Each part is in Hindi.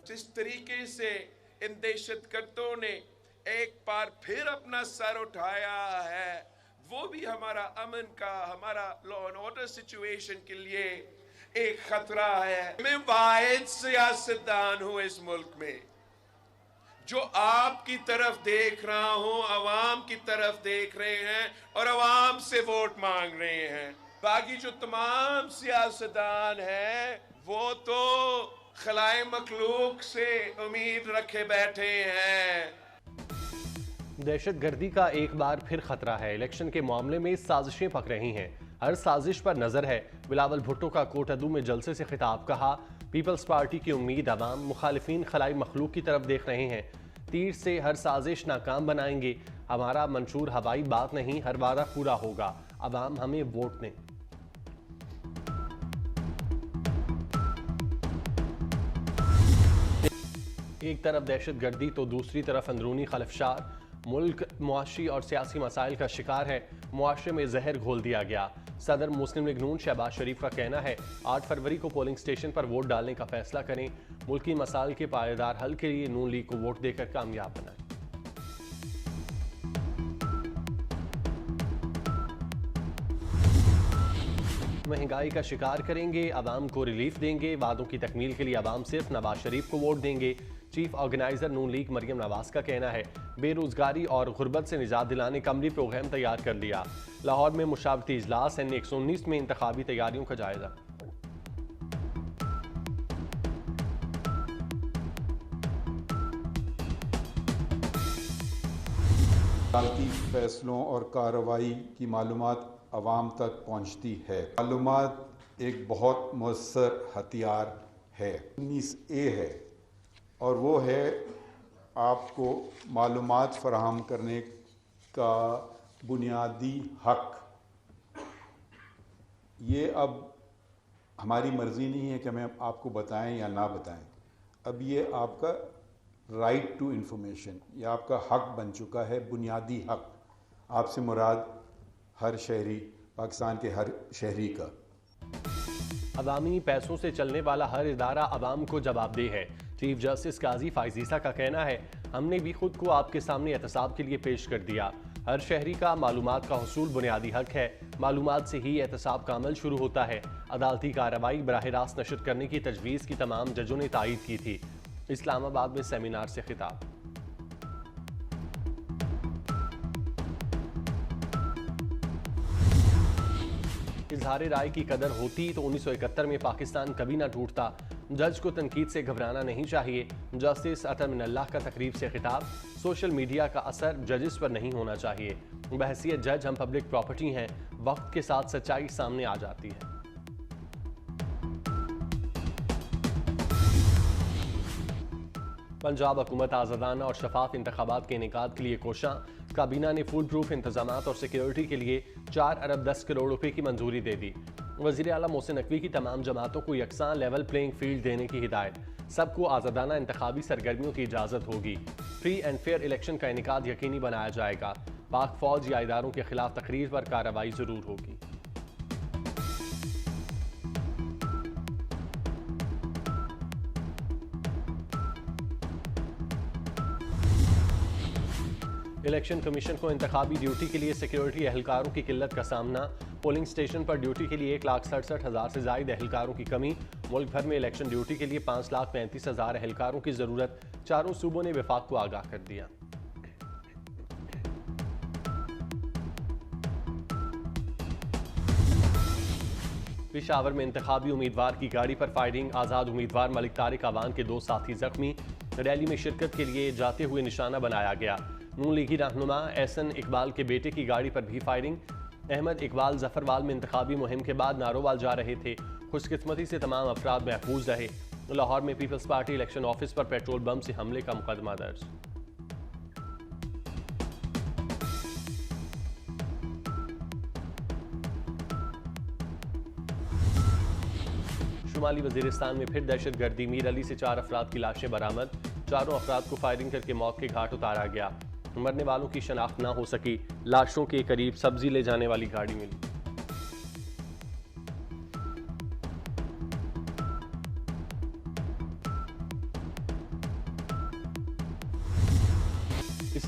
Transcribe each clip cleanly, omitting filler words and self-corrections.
जिस तरीके से इन दहशतगर्दों ने एक बार फिर अपना सर उठाया है, वो भी हमारा अमन का, हमारा लॉ एंड ऑर्डर सिचुएशन के लिए एक खतरा है। मैं वाहिद सियासतदान हूं इस मुल्क में जो आपकी तरफ देख रहा हूं, अवाम की तरफ देख रहे हैं और अवाम से वोट मांग रहे हैं। बाकी जो तमाम सियासतदान हैं वो तो खलाए मखलूक से उम्मीद रखे बैठे हैं। दहशतगर्दी का एक बार फिर खतरा है। इलेक्शन के मामले में साजिशें पक रही हैं, हर साजिश पर नजर है। बिलावल भुट्टो का कोटअदू में जलसे से खिताब, कहा पीपल्स पार्टी की उम्मीद अवाम, मुखालिफिन खलाई मखलूक की तरफ देख रहे हैं, तीर से हर साजिश नाकाम बनाएंगे। हमारा मंशूर हवाई बात नहीं, हर वादा पूरा होगा, अवाम हमें वोट दें। एक तरफ दहशतगर्दी तो दूसरी तरफ अंदरूनी खलफशार। मुल्क मुआशी और सियासी मसाइल का शिकार है, मुआशरे में जहर घोल दिया गया। सदर मुस्लिम लीग नून शहबाज शरीफ का कहना है 8 फरवरी को पोलिंग स्टेशन पर वोट डालने का फैसला करें, मुल्की मसाइल के पायेदार हल के लिए नून लीग को वोट देकर कामयाब बनाएं। महंगाई का शिकार करेंगे, आवाम को रिलीफ देंगे, वादों की तकमील के लिए आवाम सिर्फ नवाज शरीफ को वोट देंगे। चीफ ऑर्गेनाइजर नून लीग मरियम नवाज का कहना है बेरोजगारी और गुर्बत से निजात दिलाने का अमली प्रोग्राम तैयार कर लिया। लाहौर में मुशावरती इजलास N 119 में इंतखाबी तैयारियों का जायजा। अदालती फैसलों और कार्रवाई की मालूमात आवाम तक पहुँचती है। मालूमात एक बहुत मुअस्सर हथियार है, 19A है, और वो है आपको मालूमात फराहम करने का बुनियादी हक। ये अब हमारी मर्ज़ी नहीं है कि हमें आपको बताएं या ना बताएं, अब ये आपका राइट टू इंफॉर्मेशन, ये आपका हक बन चुका है, बुनियादी हक। आपसे मुराद हर शहरी, पाकिस्तान के हर शहरी का। अवामी पैसों से चलने वाला हर इदारा अवाम को जवाबदेह है। चीफ जस्टिस काजी फाइजीसा का कहना है हमने भी खुद को आपके सामने एहतसाब के लिए पेश कर दिया। हर शहरी का मालूमात का हुसूल बुनियादी हक है, मालूमात से ही एहतसाब का अमल शुरू होता है। अदालती कार्रवाई बराह रास्त नशर करने की तजवीज़ की तमाम जजों ने तायीद की थी। इस्लामाबाद में सेमिनार से खिताब। इजहार राय की कदर होती तो 1971 में पाकिस्तान कभी ना टूटता। जज को तनकीद से घबराना नहीं चाहिए। जस्टिस अतर मिनल्लाह का तकरीब से खिताब। सोशल मीडिया का असर जजेस पर नहीं होना चाहिए। बहैसियत जज हम पब्लिक प्रॉपर्टी हैं, वक्त के साथ सच्चाई सामने आ जाती है। पंजाब हुकूमत आज़ादाना और शफाफ इंतखाबात के इनेकाद के लिए कोशां। काबीना ने फूड प्रूफ इंतजामात और सिक्योरिटी के लिए 4 अरब 10 करोड़ रुपए की मंजूरी दे दी। वज़ीर आला मोहसिन नकवी की तमाम जमातों को यकसां लेवल प्लेइंग फील्ड देने की हिदायत। सबको आज़ादाना इंतखाबी सरगर्मियों की इजाज़त होगी। फ्री एंड फेयर इलेक्शन का इनेकाद यकीनी बनाया जाएगा। पाक फौज या इदारों के खिलाफ तकरीर पर कार्रवाई जरूर होगी। इलेक्शन कमीशन को इंतखाबी ड्यूटी के लिए सिक्योरिटी एहलकारों की किल्लत का सामना। पोलिंग स्टेशन पर ड्यूटी के लिए 1,67,000 से जायद एहलकारों की कमी। मुल्क भर में इलेक्शन ड्यूटी के लिए 5,35,000 एहलकारों की जरूरत। चारों सूबों ने विफाक को आगाह कर दिया। पेशावर में इंतखाबी उम्मीदवार की गाड़ी पर फायरिंग। आज़ाद उम्मीदवार मलिक तारिक अवान के 2 साथी जख्मी। रैली में शिरकत के लिए जाते हुए निशाना बनाया गया। नून लीगी रहनुमा एहसन इकबाल के बेटे की गाड़ी पर भी फायरिंग। अहमद इकबाल जफरवाल में इंतखाबी मुहिम के बाद नारोवाल जा रहे थे। खुशकिस्मती से तमाम अफराद महफूज रहे। लाहौर में पीपल्स पार्टी इलेक्शन ऑफिस पर पेट्रोल बम से हमले का मुकदमा दर्ज। शुमाली वजीरिस्तान में फिर दहशतगर्दी। मीर अली से 4 अफराद की लाशें बरामद। चारों अफराद को फायरिंग करके मौत के घाट उतारा गया। मरने वालों की शनाख्त ना हो सकी। लाशों के करीब सब्जी ले जाने वाली गाड़ी मिली।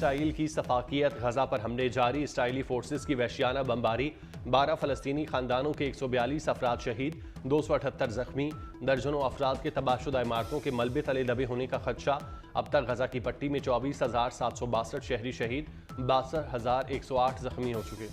इसराइल की सफाकियत, गजा पर हमले जारी, इसराइली फोर्सेस की वहशियाना बमबारी, 12 फलस्तीनी खानदानों के 142 अफराद शहीद, 278 जख्मी, दर्जनों अफराद के तबाहशुदा इमारतों के मलबे तले दबे होने का खदशा। अब तक गजा की पट्टी में 24,762 शहरी शहीद, 62,108 जख्मी हो चुके।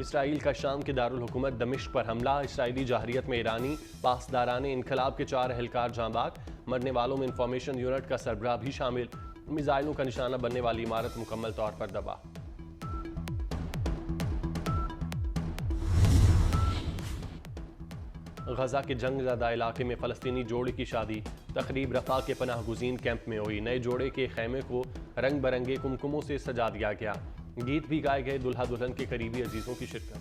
इसराइल का शाम के दारुल हुकूमत दमिश्क पर हमला, इसराइली जहरियत में ईरानी पासदारान इनकलाब के 4 एहलकार जांबाग, मरने वालों में इंफॉर्मेशन यूनिट का सरबराह भी शामिल। मिसाइलों का निशाना बनने वाली इमारत मुकम्मल तौर पर दबा। गजा के जंगज़दा इलाके में फ़लस्तीनी जोड़े की शादी, तकरीब रफ़ा के पनाह गुज़ीन कैंप में हुई। नए जोड़े के खैमे को रंग बरंगे कुमकुमों से सजा दिया गया, गीत भी गाए गए, दुल्हा दुल्हन के करीबी अजीजों की शिरकत।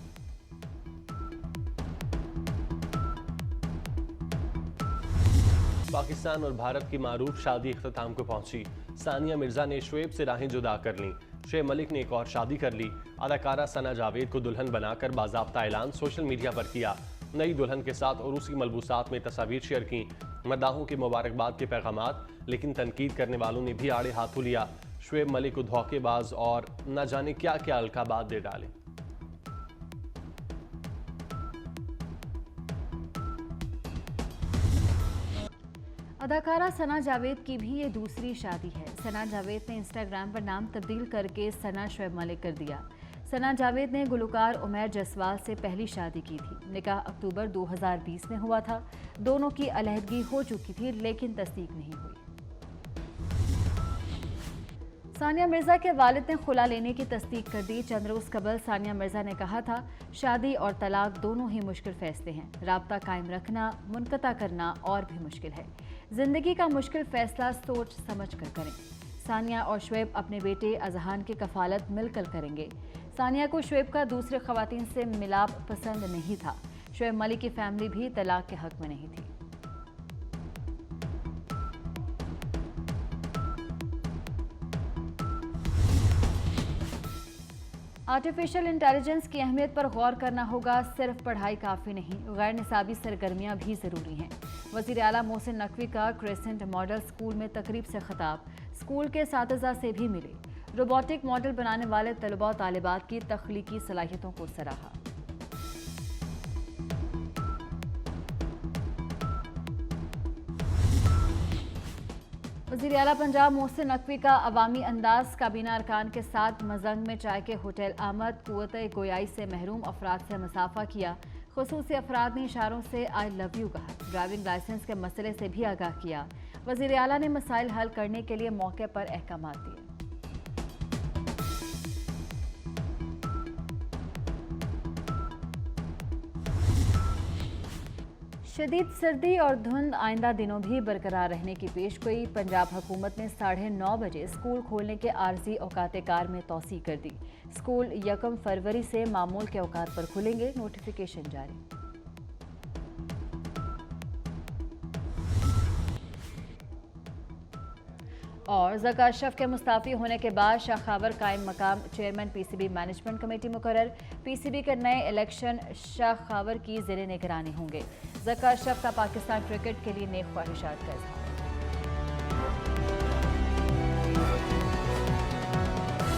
पाकिस्तान और भारत की मारूफ शादी इख्तिताम को पहुंची। सानिया मिर्जा ने शुएब से राहें जुदा कर लीं। शुएब मलिक ने एक और शादी कर ली। अदाकारा सना जावेद को दुल्हन बनाकर बाज़ाब्ता ऐलान सोशल मीडिया पर किया। नई दुल्हन के साथ उरूसी मलबूसात में तस्वीर शेयर की, मदाहों के मुबारकबाद के पैगामात, लेकिन तनकीद करने वालों ने भी आड़े हाथों लिया। शुएब मलिक को धोखेबाज और न जाने क्या क्या अलकाबात दे डाले। अदाकारा सना जावेद की भी ये दूसरी शादी है। सना जावेद ने इंस्टाग्राम पर नाम तब्दील करके सना शुएब मलिक कर दिया। सना जावेद ने गुलकार उमैर जसवाल से पहली शादी की थी। निकाह अक्टूबर 2020 में हुआ था। दोनों की अलहदगी हो चुकी थी, लेकिन तस्दीक नहीं हुई। सानिया मिर्जा के वालिद ने खुला लेने की तस्दीक कर दी। चंद रोज कबल सानिया मिर्जा ने कहा था, शादी और तलाक दोनों ही मुश्किल फैसले हैं। राब्ता कायम रखना, मुनक़ता करना और भी मुश्किल है। जिंदगी का मुश्किल फैसला सोच समझ कर करें। सानिया और शुएब अपने बेटे अजहान की कफालत मिलकर करेंगे। सानिया को शुएब का दूसरे खवातीन से मिलाप पसंद नहीं था। शुएब मलिक की फैमिली भी तलाक के हक में नहीं थी। आर्टिफिशियल इंटेलिजेंस की अहमियत पर गौर करना होगा। सिर्फ पढ़ाई काफ़ी नहीं, गैर निसाबी सरगर्मियाँ भी ज़रूरी हैं। वज़ीर आला मोहसिन नकवी का क्रेसेंट मॉडल स्कूल में तकरीब से खिताब, स्कूल के सातिज़ा से भी मिले। रोबोटिक मॉडल बनाने वाले तलबा और तालिबात की तख्लीकी सलाहियतों को सराहा। वज़ीर आला पंजाब मोहसिन नकवी का अवामी अंदाज, काबीना अरकान के साथ मजंग में चाय के होटल आमद, कुव्वत गोयाई से महरूम अफराद से मुसाफा किया। खुसूसी अफराद ने इशारों से आई लव यू कहा। ड्राइविंग लाइसेंस के मसले से भी आगाह किया। वज़ीर आला ने मसाइल हल करने के लिए मौके पर अहकामात दिए। शदीद सर्दी और धुंध आइंदा दिनों भी बरकरार रहने की पेशगोई। पंजाब हुकूमत ने 9:30 बजे स्कूल खोलने के आर्जी औकात कार में तौसी कर दी। स्कूल 1 फरवरी से मामूल के औकात पर खुलेंगे, नोटिफिकेशन जारी। और ज़का अशरफ के मुस्ताफ़ी होने के बाद शाह खावर कायम मकाम चेयरमैन पीसीबी मैनेजमेंट कमेटी मुकर्रर। पीसीबी के नए इलेक्शन शाह खावर की ज़ेरे निगरानी होंगे। ज़का अशरफ का पाकिस्तान क्रिकेट के लिए नेक ख्वाहिशात का इज़हार।